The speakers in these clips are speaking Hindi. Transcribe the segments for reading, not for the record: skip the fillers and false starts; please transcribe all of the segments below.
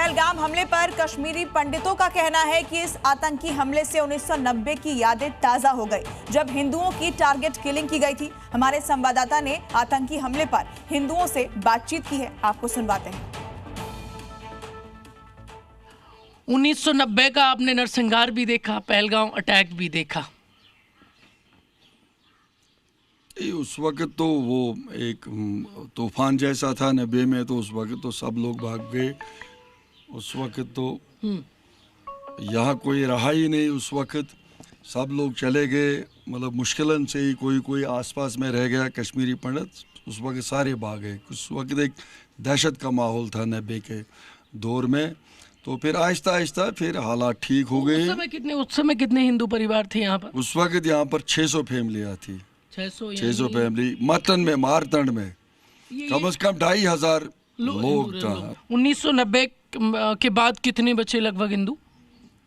पहलगाम हमले पर कश्मीरी पंडितों का कहना है कि इस आतंकी हमले से 1990 की यादें ताजा हो गई, जब हिंदुओं की टारगेट किलिंग की गई थी। हमारे संवाददाता ने आतंकी हमले पर हिंदुओं से बातचीत की है, आपको सुनवाते हैं। 1990 का आपने नरसंहार भी देखा, पहलगाम अटैक भी देखा। उस वक्त तो वो एक तूफान जैसा था 90 में, तो उस वक्त तो सब लोग भाग गए। उस वक्त तो यहाँ कोई रहा ही नहीं। उस वक्त सब लोग चले गए, मतलब मुश्किलन से ही कोई आसपास में रह गया। कश्मीरी पंडित उस वक्त सारे भाग गए। उस वक्त एक दहशत का माहौल था 90 के दौर में। तो फिर आहिस्ता आहिस्ता फिर हालात ठीक हो गए। उस समय कितने हिंदू परिवार थे यहाँ पर? उस वक्त यहाँ पर 600 फैमिलियाँ थी। 600 फैमिली मारतंड में कम से कम 2500 लोग था। 1990 के बाद कितने बचे लगभग हिंदू?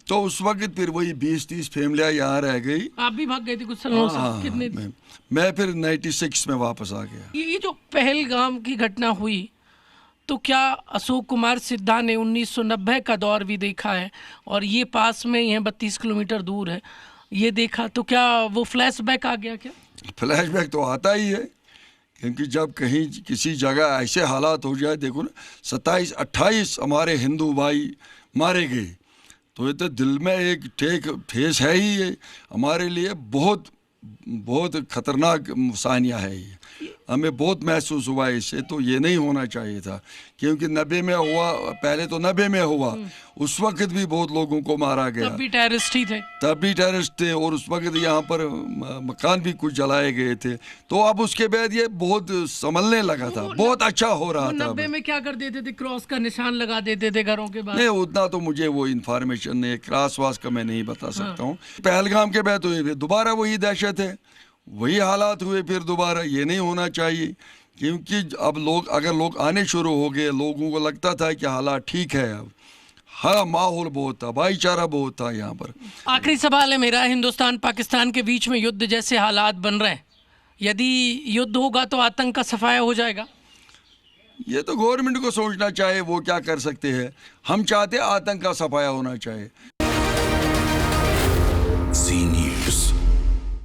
तो उस वक्त फिर वही 20-30 फैमिलियाँ यहाँ रह गई। आप भी भाग गए थे कुछ सालों से? कितने? मैं फिर 96 में वापस आ गया। ये जो पहलगाम की घटना हुई, तो क्या अशोक कुमार सिद्धा ने 1990 का दौर भी देखा है और ये पास में ही है, 32 किलोमीटर दूर है, ये देखा, तो क्या वो फ्लैशबैक आ गया? क्या फ्लैशबैक तो आता ही है, क्योंकि जब कहीं किसी जगह ऐसे हालात हो जाए, देखो ना 27-28 हमारे हिंदू भाई मारे गए, तो ये तो दिल में एक ठेस है ही। ये हमारे लिए बहुत बहुत खतरनाक सानिया है। ये हमें बहुत महसूस हुआ इससे। तो ये नहीं होना चाहिए था, क्योंकि 90 में हुआ, पहले तो 90 में हुआ, उस वक्त भी बहुत लोगों को मारा गया। तब भी टेररिस्ट ही थे। तब भी टेररिस्ट थे, और उस वक्त यहाँ पर मकान भी कुछ जलाए गए थे। तो अब उसके बाद ये बहुत संभलने लगा था, बहुत अच्छा हो रहा था। 90 में क्या कर देते थे? क्रॉस का निशान लगा देते थे घरों के बाहर? नहीं, उतना तो मुझे वो इन्फॉर्मेशन नहीं, क्रॉस वास का मैं नहीं बता सकता हूँ। पहलगाम के बाद तो दोबारा वही दहशत है, वही हालात हुए फिर दोबारा। ये नहीं होना चाहिए, क्योंकि अब अगर लोग आने शुरू हो गए, लोगों को लगता था कि हालात ठीक है अब। हाँ, माहौल बहुत था, भाईचारा बहुत था यहाँ पर। आखिरी सवाल है मेरा, हिंदुस्तान पाकिस्तान के बीच में युद्ध जैसे हालात बन रहे हैं, यदि युद्ध होगा तो आतंक का सफाया हो जाएगा? ये तो गवर्नमेंट को सोचना चाहिए, वो क्या कर सकते हैं। हम चाहते हैं आतंक का सफाया होना चाहिए।